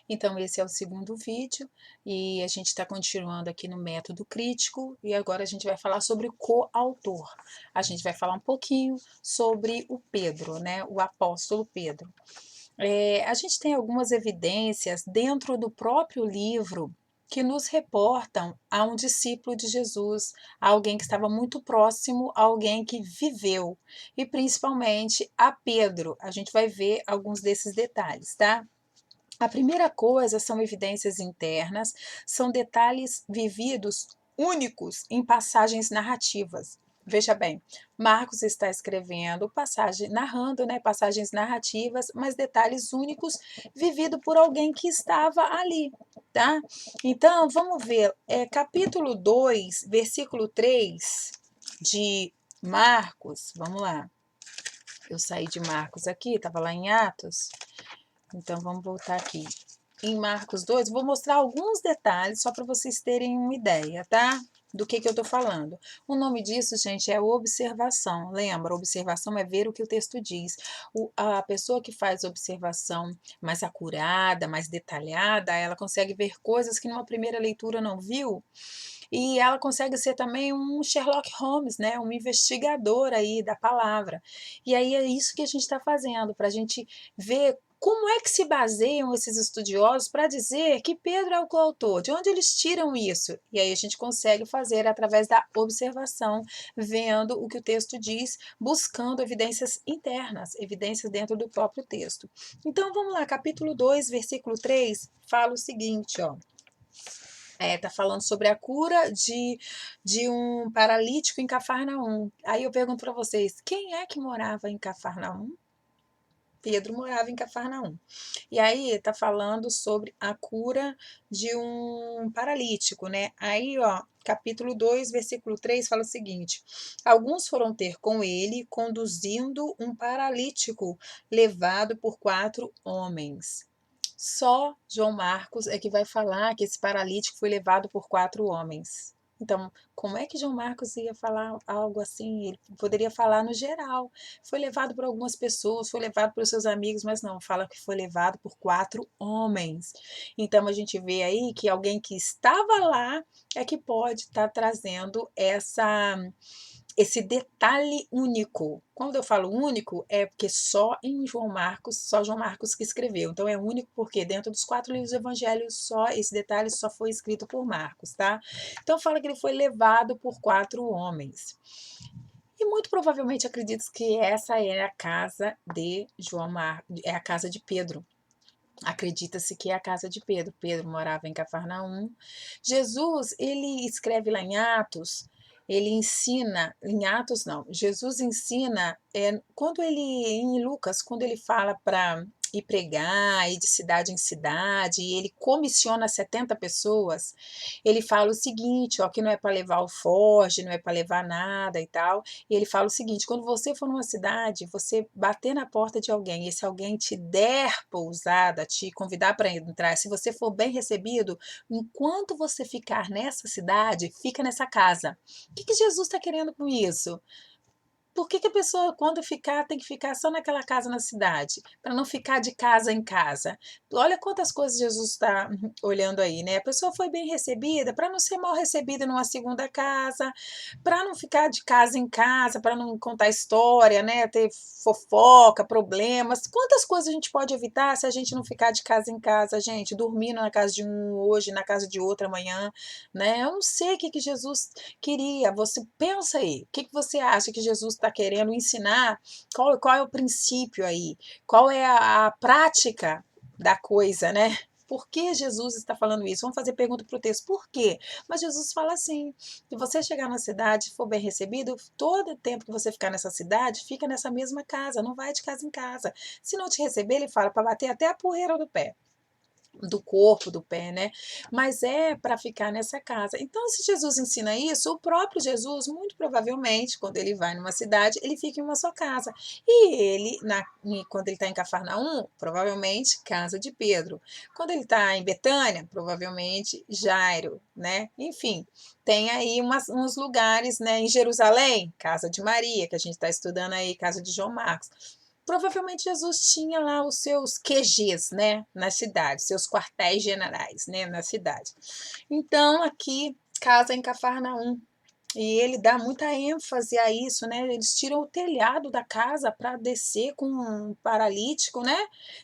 Então, esse é o segundo vídeo e a gente está continuando aqui no método crítico e agora a gente vai falar sobre o coautor. A gente vai falar um pouquinho sobre o Pedro, né? O apóstolo Pedro. A gente tem algumas evidências dentro do próprio livro que nos reportam a um discípulo de Jesus, a alguém que estava muito próximo, a alguém que viveu, e principalmente a Pedro. A gente vai ver alguns desses detalhes, tá? A primeira coisa são evidências internas, são detalhes vividos únicos em passagens narrativas. Veja bem, Marcos está escrevendo passagem, narrando, né, passagens narrativas, mas detalhes únicos vivido por alguém que estava ali, tá? Então, vamos ver, capítulo 2, versículo 3 de Marcos, vamos lá. Eu saí de Marcos aqui, estava lá em Atos, então vamos voltar aqui em Marcos 2, vou mostrar alguns detalhes só para vocês terem uma ideia, tá? Do que eu estou falando. O nome disso, gente, é observação. Lembra, observação é ver o que o texto diz. A pessoa que faz observação mais acurada, mais detalhada, ela consegue ver coisas que numa primeira leitura não viu. E ela consegue ser também um Sherlock Holmes, né? Um investigador aí da palavra. E aí é isso que a gente está fazendo, para a gente ver como é que se baseiam esses estudiosos para dizer que Pedro é o coautor? De onde eles tiram isso? E aí a gente consegue fazer através da observação, vendo o que o texto diz, buscando evidências internas, evidências dentro do próprio texto. Então vamos lá, capítulo 2, versículo 3, fala o seguinte, ó. Tá falando sobre a cura de um paralítico em Cafarnaum. Aí eu pergunto para vocês, quem é que morava em Cafarnaum? Pedro morava em Cafarnaum. E aí tá falando sobre a cura de um paralítico, né? Aí, ó, capítulo 2, versículo 3 fala o seguinte: alguns foram ter com ele, conduzindo um paralítico, levado por 4 homens. Só João Marcos é que vai falar que esse paralítico foi levado por 4 homens. Então, como é que João Marcos ia falar algo assim? Ele poderia falar no geral. Foi levado por algumas pessoas, foi levado pelos seus amigos, mas não, fala que foi levado por 4 homens. Então, a gente vê aí que alguém que estava lá é que pode estar trazendo esse detalhe único. Quando eu falo único, é porque só João Marcos que escreveu. Então é único porque dentro dos 4 livros do Evangelho, só esse detalhe só foi escrito por Marcos, tá? Então fala que ele foi levado por 4 homens. E muito provavelmente acredito que essa é a casa de João Marcos, é a casa de Pedro. Acredita-se que é a casa de Pedro. Pedro morava em Cafarnaum. Jesus, ele escreve lá em Atos, ele ensina, em Atos não, Jesus ensina, quando ele, em Lucas, quando ele fala para ir pregar, ir de cidade em cidade, e ele comissiona 70 pessoas, ele fala o seguinte, ó, que não é para levar alforje, não é para levar nada e tal, e ele fala o seguinte, quando você for numa cidade, você bater na porta de alguém, e se alguém te der pousada, te convidar para entrar, se você for bem recebido, enquanto você ficar nessa cidade, fica nessa casa. O que Jesus está querendo com isso? Por que a pessoa, quando ficar, tem que ficar só naquela casa na cidade? Para não ficar de casa em casa. Olha quantas coisas Jesus está olhando aí, né? A pessoa foi bem recebida, para não ser mal recebida numa segunda casa, para não ficar de casa em casa, para não contar história, né? Ter fofoca, problemas. Quantas coisas a gente pode evitar se a gente não ficar de casa em casa, gente? Dormindo na casa de um hoje, na casa de outro amanhã, né? Eu não sei o que Jesus queria. Você pensa aí, o que você acha que Jesus está querendo ensinar? Qual é o princípio aí? Qual é a prática da coisa, né? Por que Jesus está falando isso? Vamos fazer pergunta para o texto. Por quê? Mas Jesus fala assim: se você chegar na cidade e for bem recebido, todo o tempo que você ficar nessa cidade, fica nessa mesma casa, não vai de casa em casa. Se não te receber, ele fala para bater até a poeira do pé. Do corpo, do pé, né? Mas é para ficar nessa casa. Então, se Jesus ensina isso, o próprio Jesus, muito provavelmente, quando ele vai numa cidade, ele fica em uma só casa. E ele, quando ele está em Cafarnaum, provavelmente casa de Pedro. Quando ele está em Betânia, provavelmente Jairo, né? Enfim, tem aí uns lugares, né? Em Jerusalém, casa de Maria, que a gente está estudando aí, casa de João Marcos. Provavelmente Jesus tinha lá os seus QGs, né, na cidade, seus quartéis generais, né, na cidade. Então, aqui, casa em Cafarnaum. E ele dá muita ênfase a isso, né? Eles tiram o telhado da casa para descer com um paralítico, né?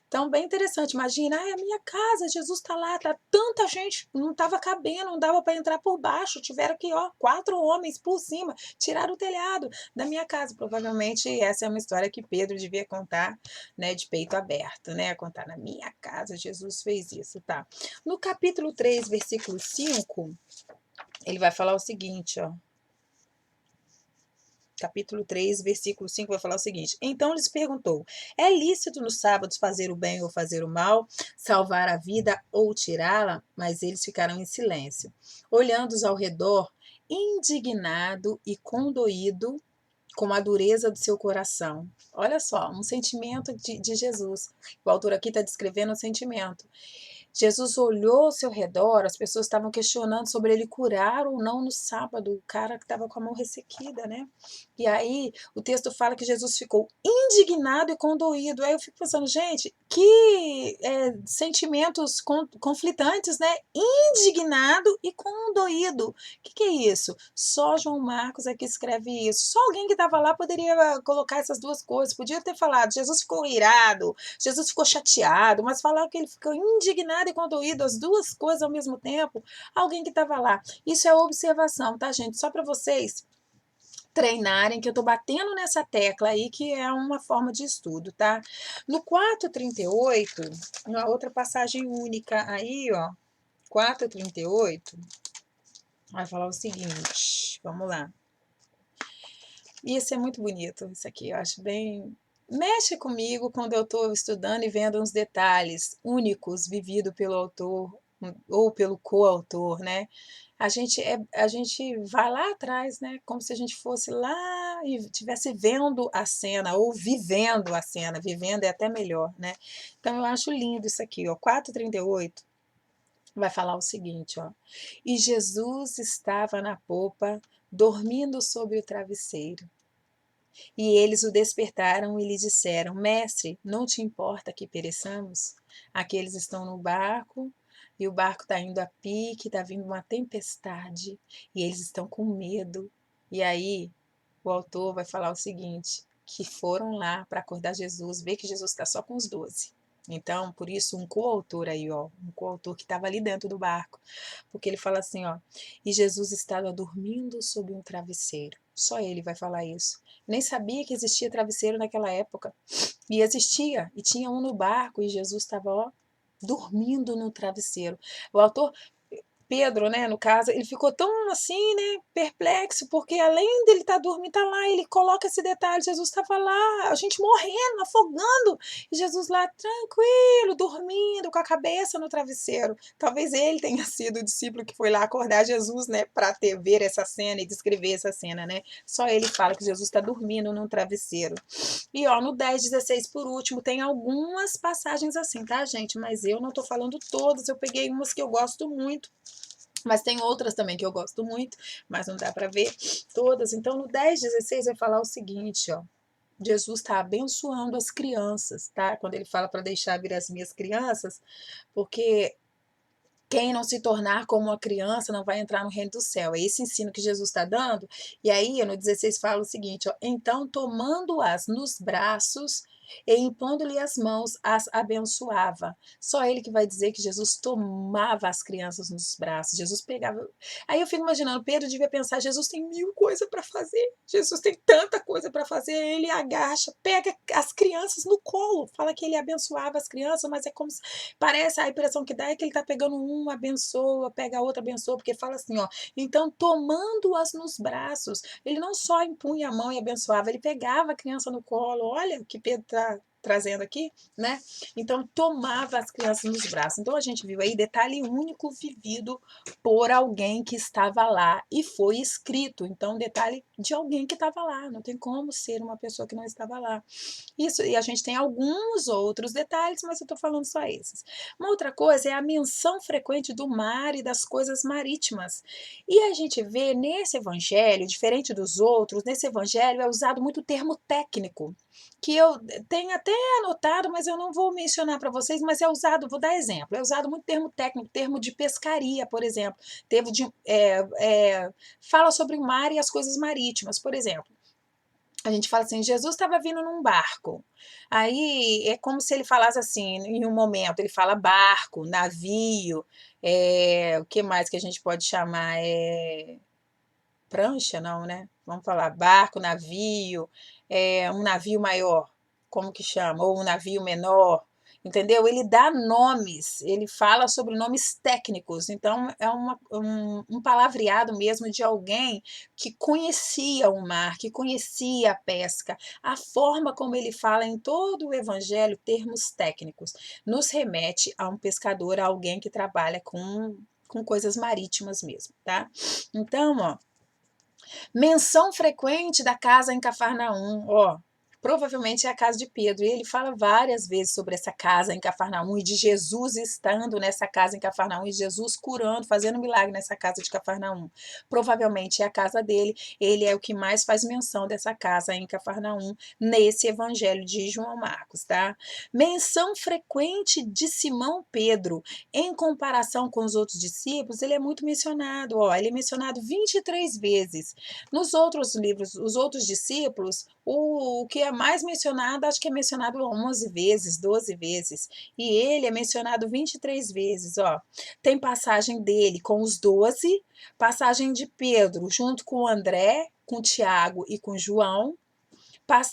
Então, bem interessante. Imagina, ai, a minha casa, Jesus está lá, tá tanta gente, não estava cabendo, não dava para entrar por baixo. Tiveram que, ó, 4 homens por cima, tiraram o telhado da minha casa. Provavelmente essa é uma história que Pedro devia contar, né, de peito aberto, né? Contar na minha casa, Jesus fez isso, tá? No capítulo 3, versículo 5, ele vai falar o seguinte, ó. Capítulo 3, versículo 5 vai falar o seguinte: Então lhes perguntou: É lícito nos sábados fazer o bem ou fazer o mal, salvar a vida ou tirá-la? Mas eles ficaram em silêncio, olhando ao redor, indignado e condoído com a dureza do seu coração. Olha só, um sentimento de Jesus. O autor aqui está descrevendo um sentimento. Jesus olhou ao seu redor, as pessoas estavam questionando sobre ele curar ou não no sábado, o cara que estava com a mão ressequida, né? E aí o texto fala que Jesus ficou indignado e condoído. Aí eu fico pensando, gente, que sentimentos conflitantes, né? Indignado e condoído. O que é isso? Só João Marcos é que escreve isso. Só alguém que estava lá poderia colocar essas duas coisas. Podia ter falado, Jesus ficou irado, Jesus ficou chateado, mas falar que ele ficou indignado e condoído, as duas coisas ao mesmo tempo, alguém que estava lá. Isso é observação, tá, gente? Só para vocês treinarem, que eu tô batendo nessa tecla aí, que é uma forma de estudo, tá? No 4:38, uma outra passagem única aí, ó, 4:38, vai falar o seguinte, vamos lá. Isso é muito bonito, isso aqui, eu acho bem... Mexe comigo quando eu estou estudando e vendo uns detalhes únicos vividos pelo autor ou pelo coautor, né? A gente vai lá atrás, né? Como se a gente fosse lá e estivesse vendo a cena ou vivendo a cena. Vivendo é até melhor, né? Então eu acho lindo isso aqui, ó. 4:38 vai falar o seguinte, ó. E Jesus estava na popa, dormindo sobre o travesseiro. E eles o despertaram e lhe disseram: Mestre, não te importa que pereçamos? Aqui eles estão no barco e o barco está indo a pique, está vindo uma tempestade e eles estão com medo. E aí o autor vai falar o seguinte: que foram lá para acordar Jesus, ver que Jesus está só com os 12. Então, por isso, um coautor aí, ó, um coautor que estava ali dentro do barco, porque ele fala assim, ó, e Jesus estava dormindo sob um travesseiro. Só ele vai falar isso. Nem sabia que existia travesseiro naquela época. E existia, e tinha um no barco, e Jesus estava, ó, dormindo no travesseiro. O autor Pedro, né, no caso, ele ficou tão assim, né, perplexo, porque além dele estar dormindo, tá lá, ele coloca esse detalhe, Jesus estava lá, a gente morrendo, afogando, e Jesus lá tranquilo, dormindo, com a cabeça no travesseiro. Talvez ele tenha sido o discípulo que foi lá acordar Jesus, né, para ver essa cena e descrever essa cena, né? Só ele fala que Jesus está dormindo num travesseiro. E ó, no 10:16, por último, tem algumas passagens assim, tá, gente? Mas eu não tô falando todas, eu peguei umas que eu gosto muito. Mas tem outras também que eu gosto muito, mas não dá para ver todas. Então, no 10:16 vai falar o seguinte, ó. Jesus está abençoando as crianças, tá? Quando ele fala para deixar vir as minhas crianças, porque quem não se tornar como uma criança não vai entrar no reino do céu. É esse ensino que Jesus está dando. E aí, no 16 fala o seguinte, ó, então tomando-as nos braços e impondo-lhe as mãos, as abençoava. Só ele que vai dizer que Jesus tomava as crianças nos braços. Jesus pegava. Aí eu fico imaginando, Pedro devia pensar, Jesus tem 1000 coisas para fazer. Jesus tem tanta coisa para fazer. Ele agacha, pega as crianças no colo. Fala que ele abençoava as crianças, mas é como se parece, a impressão que dá é que ele está pegando um, abençoa, pega a outra, abençoa, porque fala assim, ó, então tomando-as nos braços, ele não só impunha a mão e abençoava, ele pegava a criança no colo, olha o que Pedro está trazendo aqui, né? Então tomava as crianças nos braços. Então a gente viu aí detalhe único vivido por alguém que estava lá e foi escrito. Então detalhe de alguém que estava lá, não tem como ser uma pessoa que não estava lá. Isso, e a gente tem alguns outros detalhes, mas eu estou falando só esses. Uma outra coisa é a menção frequente do mar e das coisas marítimas. E a gente vê nesse evangelho, diferente dos outros, nesse evangelho é usado muito termo técnico. que eu tenho até anotado, mas eu não vou mencionar para vocês, mas é usado, vou dar exemplo, é usado muito termo técnico, termo de pescaria, por exemplo, termo de, fala sobre o mar e as coisas marítimas, por exemplo. A gente fala assim, Jesus estava vindo num barco. Aí é como se ele falasse assim, em um momento, ele fala barco, navio, o que mais que a gente pode chamar? Prancha, não, né? Vamos falar barco, navio, um navio maior, como que chama? Ou um navio menor, entendeu? Ele dá nomes, ele fala sobre nomes técnicos, então é um palavreado mesmo de alguém que conhecia o mar, que conhecia a pesca. A forma como ele fala em todo o evangelho, termos técnicos, nos remete a um pescador, a alguém que trabalha com coisas marítimas mesmo, tá? Então, ó, menção frequente da casa em Cafarnaum, ó, provavelmente é a casa de Pedro, e ele fala várias vezes sobre essa casa em Cafarnaum e de Jesus estando nessa casa em Cafarnaum e Jesus curando, fazendo milagre nessa casa de Cafarnaum. Provavelmente é a casa dele, ele é o que mais faz menção dessa casa em Cafarnaum nesse evangelho de João Marcos, tá? Menção frequente de Simão Pedro em comparação com os outros discípulos, ele é muito mencionado, ó, ele é mencionado 23 vezes. Nos outros livros, os outros discípulos, o que é mais mencionado, acho que é mencionado 11 vezes, 12 vezes. E ele é mencionado 23 vezes, ó. Tem passagem dele com os 12, passagem de Pedro junto com André, com Tiago e com João,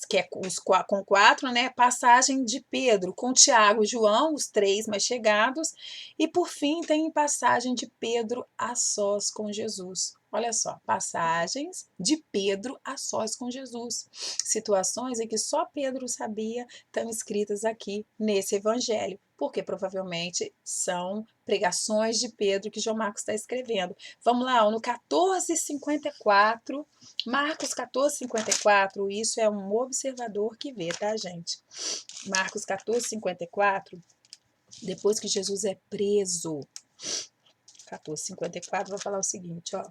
que é com 4, né? Passagem de Pedro com Tiago e João, os 3 mais chegados, e por fim tem passagem de Pedro a sós com Jesus. Olha só, passagens de Pedro a sós com Jesus. Situações em que só Pedro sabia estão escritas aqui nesse evangelho, porque provavelmente são pregações de Pedro que João Marcos está escrevendo. Vamos lá, no 14:54, Marcos 14:54, isso é um observador que vê, tá, gente? Marcos 14:54, depois que Jesus é preso, 14:54, vai falar o seguinte, ó.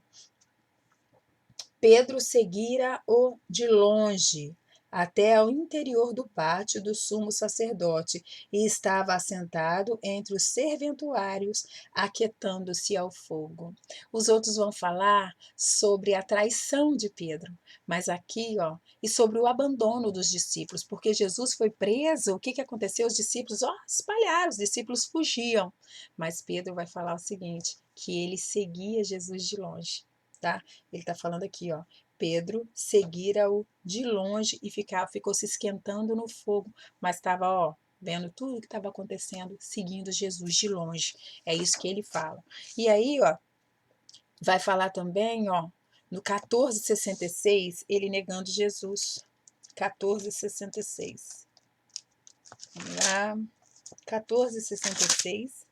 Pedro seguira-o de longe até ao interior do pátio do sumo sacerdote e estava assentado entre os serventuários, aquietando-se ao fogo. Os outros vão falar sobre a traição de Pedro, mas aqui, ó, e sobre o abandono dos discípulos, porque Jesus foi preso, o que aconteceu? Os discípulos, ó, espalharam, os discípulos fugiam, mas Pedro vai falar o seguinte, que ele seguia Jesus de longe. Tá? Ele está falando aqui, ó. Pedro seguira-o de longe e ficou se esquentando no fogo, mas estava, ó, vendo tudo o que estava acontecendo, seguindo Jesus de longe. É isso que ele fala. E aí, ó, vai falar também, ó, no 14:66, ele negando Jesus. 14:66. Vamos lá. 14:66.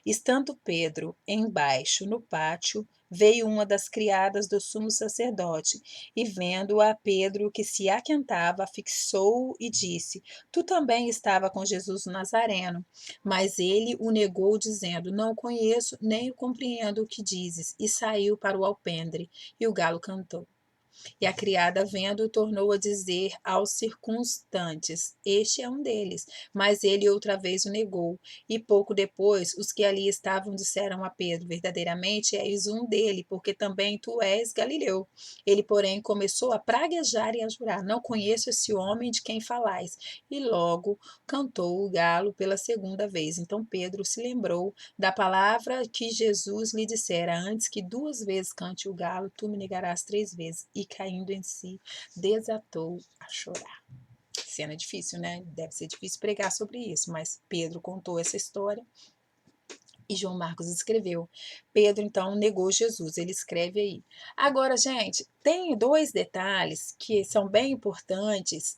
Estando Pedro embaixo no pátio, veio uma das criadas do sumo sacerdote, e vendo a Pedro que se aquentava, fixou-o e disse: Tu também estava com Jesus o Nazareno. Mas ele o negou, dizendo: Não o conheço, nem o compreendo o que dizes. E saiu para o alpendre, e o galo cantou. E a criada, vendo, tornou a dizer aos circunstantes: Este é um deles. Mas ele outra vez o negou. E pouco depois, os que ali estavam disseram a Pedro: Verdadeiramente és um dele, porque também tu és Galileu. Ele, porém, começou a praguejar e a jurar: Não conheço esse homem de quem falais. E logo cantou o galo pela segunda vez. Então Pedro se lembrou da palavra que Jesus lhe dissera: Antes que 2 vezes cante o galo, tu me negarás 3 vezes. E caindo em si, desatou a chorar. Cena difícil, né? Deve ser difícil pregar sobre isso, mas Pedro contou essa história e João Marcos escreveu. Pedro, então, negou Jesus, ele escreve aí. Agora, gente, tem 2 detalhes que são bem importantes,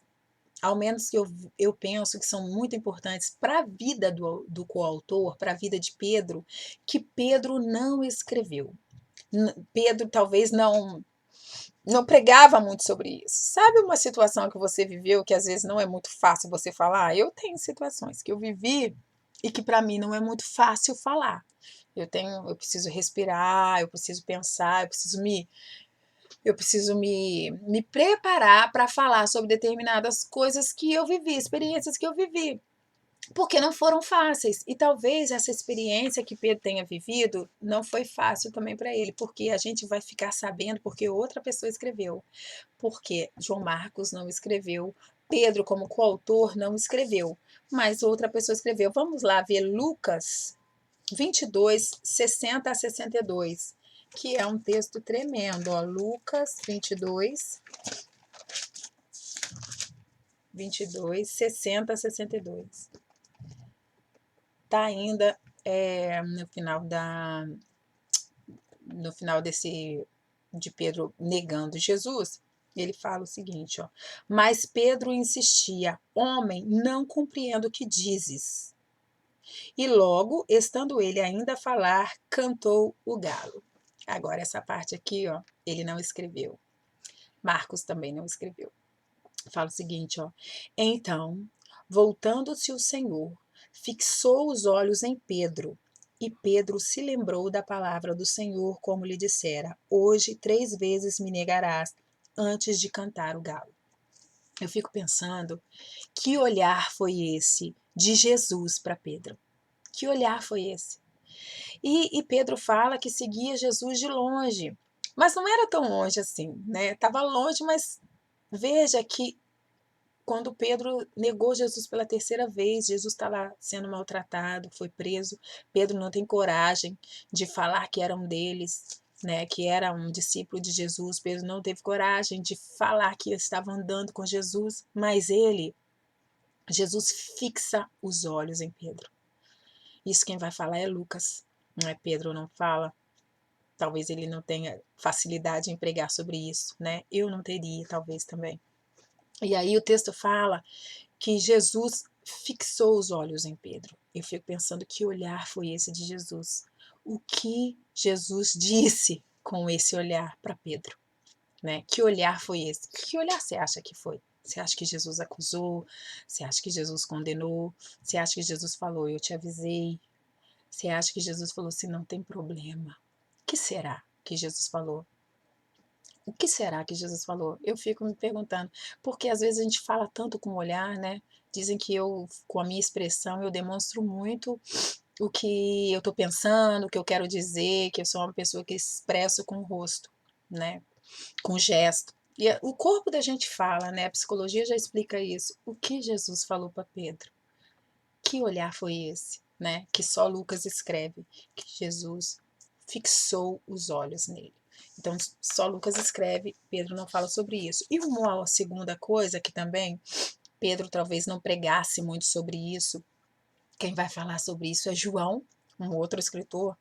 ao menos que eu penso que são muito importantes para a vida do coautor, para a vida de Pedro, que Pedro não escreveu. Pedro talvez não pregava muito sobre isso. Sabe uma situação que você viveu que às vezes não é muito fácil você falar? Eu tenho situações que eu vivi e que para mim não é muito fácil falar. Eu preciso respirar, eu preciso pensar, eu preciso me eu preciso me preparar para falar sobre determinadas coisas que eu vivi, experiências que eu vivi, porque não foram fáceis. E talvez essa experiência que Pedro tenha vivido não foi fácil também para ele, porque a gente vai ficar sabendo porque outra pessoa escreveu, porque João Marcos não escreveu, Pedro, como coautor, não escreveu, mas outra pessoa escreveu. Vamos lá ver Lucas 22, 60 a 62, que é um texto tremendo. Ó, Lucas 22, 60 a 62. Está ainda no final de Pedro negando Jesus. Ele fala o seguinte, ó: mas Pedro insistia: homem, não compreendo o que dizes. E logo, estando ele ainda a falar, cantou o galo. Agora, essa parte aqui, ó, ele não escreveu. Marcos também não escreveu. Fala o seguinte, ó: então, voltando-se o Senhor, fixou os olhos em Pedro, e Pedro se lembrou da palavra do Senhor, como lhe dissera: hoje 3 vezes me negarás antes de cantar o galo. Eu fico pensando, que olhar foi esse de Jesus para Pedro? Que olhar foi esse? E Pedro fala que seguia Jesus de longe, mas não era tão longe assim, né? Estava longe, mas veja que quando Pedro negou Jesus pela terceira vez, Jesus estava sendo maltratado, foi preso. Pedro não tem coragem de falar que era um deles, né, que era um discípulo de Jesus. Pedro não teve coragem de falar que estava andando com Jesus, mas Jesus fixa os olhos em Pedro. Isso quem vai falar é Lucas, não é Pedro, não fala. Talvez ele não tenha facilidade em pregar sobre isso, né? Eu não teria, talvez também. E aí o texto fala que Jesus fixou os olhos em Pedro. Eu fico pensando que olhar foi esse de Jesus. O que Jesus disse com esse olhar para Pedro, né? Que olhar foi esse? Que olhar você acha que foi? Você acha que Jesus acusou? Você acha que Jesus condenou? Você acha que Jesus falou: eu te avisei? Você acha que Jesus falou assim: não tem problema? O que será que Jesus falou? O que será que Jesus falou? Eu fico me perguntando, porque às vezes a gente fala tanto com o olhar, né? Dizem que eu, com a minha expressão, eu demonstro muito o que eu estou pensando, o que eu quero dizer, que eu sou uma pessoa que expresso com o rosto, né? Com gesto. E o corpo da gente fala, né? A psicologia já explica isso. O que Jesus falou para Pedro? Que olhar foi esse, né? Que só Lucas escreve, que Jesus fixou os olhos nele. Então, só Lucas escreve, Pedro não fala sobre isso. E uma segunda coisa que também Pedro talvez não pregasse muito sobre isso, quem vai falar sobre isso é João, um outro escritor.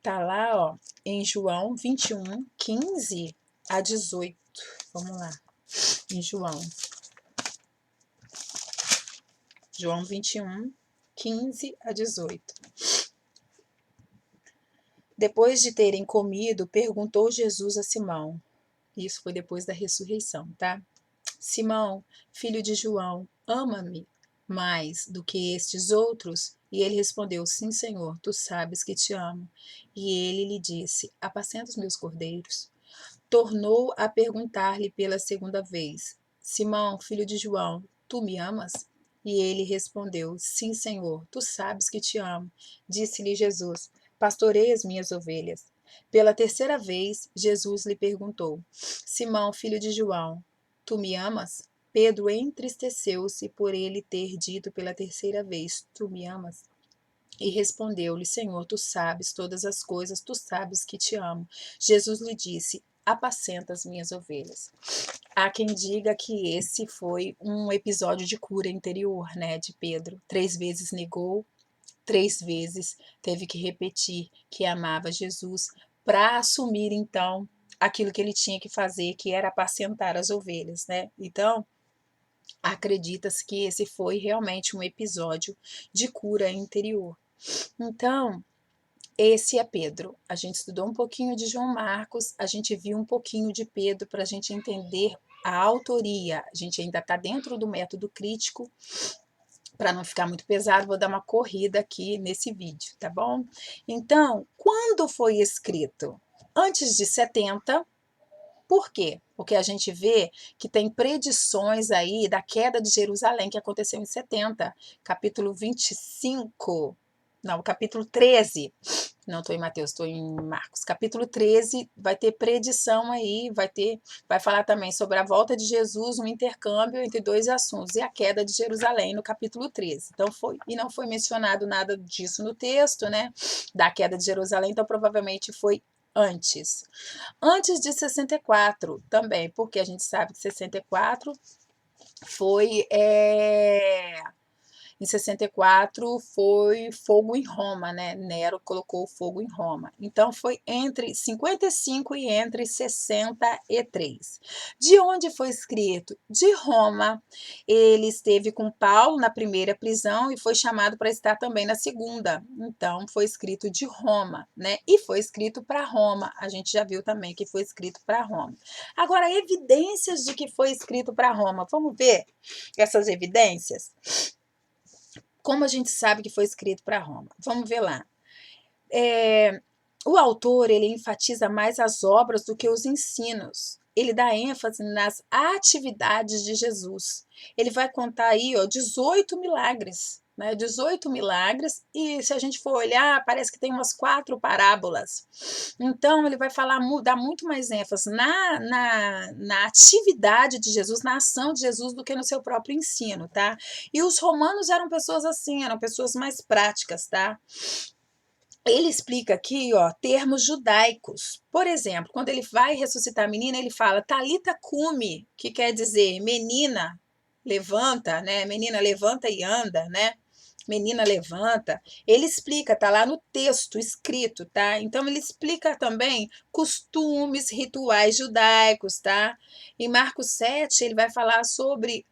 Tá lá, ó, em João 21, 15 a 18. Vamos lá, em João 21, 15 a 18. Depois de terem comido, perguntou Jesus a Simão. Isso foi depois da ressurreição, tá? Simão, filho de João, ama-me mais do que estes outros? E ele respondeu: sim, Senhor, tu sabes que te amo. E ele lhe disse: apacenta os meus cordeiros. Tornou a perguntar-lhe pela segunda vez: Simão, filho de João, tu me amas? E ele respondeu: sim, Senhor, tu sabes que te amo. Disse-lhe Jesus: pastorei as minhas ovelhas. Pela terceira vez, Jesus lhe perguntou: Simão, filho de João, tu me amas? Pedro entristeceu-se por ele ter dito pela terceira vez: tu me amas? E respondeu-lhe: Senhor, tu sabes todas as coisas, tu sabes que te amo. Jesus lhe disse: apacenta as minhas ovelhas. Há quem diga que esse foi um episódio de cura interior, né, de Pedro. 3 vezes negou, 3 vezes teve que repetir que amava Jesus para assumir então aquilo que ele tinha que fazer, que era apacentar as ovelhas, né? Então, acredita-se que esse foi realmente um episódio de cura interior. Então, esse é Pedro. A gente estudou um pouquinho de João Marcos, a gente viu um pouquinho de Pedro para a gente entender a autoria. A gente ainda está dentro do método crítico. Para não ficar muito pesado, vou dar uma corrida aqui nesse vídeo, tá bom? Então, quando foi escrito? Antes de 70, Por quê? Porque a gente vê que tem predições aí da queda de Jerusalém que aconteceu em 70, capítulo 25, não, capítulo 13. Não estou em Mateus, estou em Marcos. Capítulo 13 vai ter predição aí, vai falar também sobre a volta de Jesus, um intercâmbio entre dois assuntos, e a queda de Jerusalém no capítulo 13. Então não foi mencionado nada disso no texto, né? Da queda de Jerusalém, então provavelmente foi antes. Antes de 64 também, porque a gente sabe que 64 foi em 64 foi fogo em Roma, né? Nero colocou fogo em Roma. Então foi entre 55 e entre 63. De onde foi escrito? De Roma. Ele esteve com Paulo na primeira prisão e foi chamado para estar também na segunda. Então foi escrito de Roma, né? E foi escrito para Roma. A gente já viu também que foi escrito para Roma. Agora, evidências de que foi escrito para Roma. Vamos ver essas evidências? Como a gente sabe que foi escrito para Roma? Vamos ver lá. O autor, ele enfatiza mais as obras do que os ensinos. Ele dá ênfase nas atividades de Jesus. Ele vai contar aí, 18 milagres, né? 18 milagres, e se a gente for olhar, parece que tem umas 4 parábolas. Então, ele vai dar muito mais ênfase na atividade de Jesus, na ação de Jesus, do que no seu próprio ensino, tá? E os romanos eram pessoas assim, eram pessoas mais práticas, tá? Ele explica aqui, termos judaicos. Por exemplo, quando ele vai ressuscitar a menina, ele fala Talita cumi, que quer dizer menina, levanta, né? Menina, levanta e anda, né? Menina, levanta. Ele explica, tá lá no texto escrito, tá? Então ele explica também costumes, rituais judaicos, tá? Em Marcos 7, ele vai falar sobre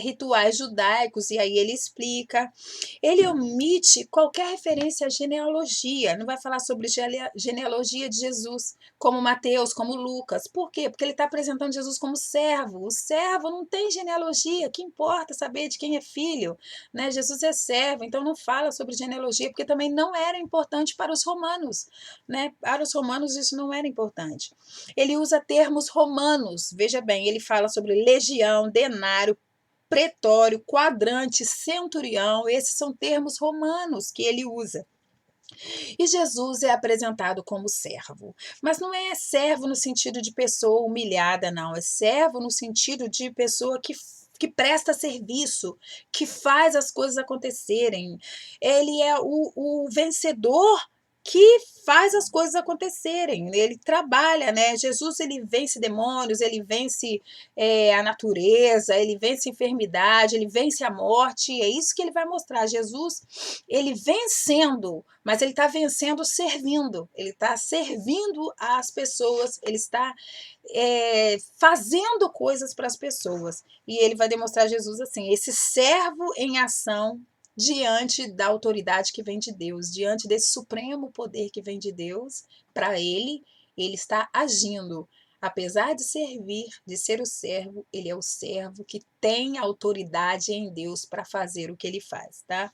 rituais judaicos, e aí ele explica. Ele omite qualquer referência à genealogia, não vai falar sobre genealogia de Jesus, como Mateus, como Lucas. Por quê? Porque ele está apresentando Jesus como servo. O servo não tem genealogia, que importa saber de quem é filho, né? Jesus é servo, então não fala sobre genealogia, porque também não era importante para os romanos, né? Para os romanos isso não era importante. Ele usa termos romanos, veja bem, ele fala sobre legião, denário, pretório, quadrante, centurião, esses são termos romanos que ele usa. E Jesus é apresentado como servo, mas não é servo no sentido de pessoa humilhada, não, é servo no sentido de pessoa que presta serviço, que faz as coisas acontecerem. Ele é o vencedor que faz as coisas acontecerem, ele trabalha, né? Jesus, ele vence demônios, ele vence a natureza, ele vence a enfermidade, ele vence a morte, e é isso que ele vai mostrar. Jesus, ele vencendo, mas ele está vencendo servindo, ele está servindo às pessoas, ele está fazendo coisas para as pessoas, e ele vai demonstrar Jesus assim, esse servo em ação, diante da autoridade que vem de Deus, diante desse supremo poder que vem de Deus, para ele está agindo. Apesar de servir, de ser o servo, ele é o servo que tem autoridade em Deus para fazer o que ele faz, tá?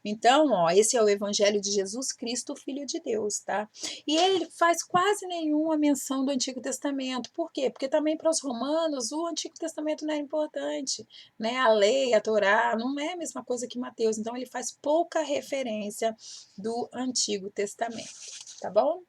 Então, esse é o evangelho de Jesus Cristo, Filho de Deus, tá? E ele faz quase nenhuma menção do Antigo Testamento. Por quê? Porque também para os romanos o Antigo Testamento não era importante, né? A lei, a Torá, não é a mesma coisa que Mateus. Então, ele faz pouca referência do Antigo Testamento, tá bom?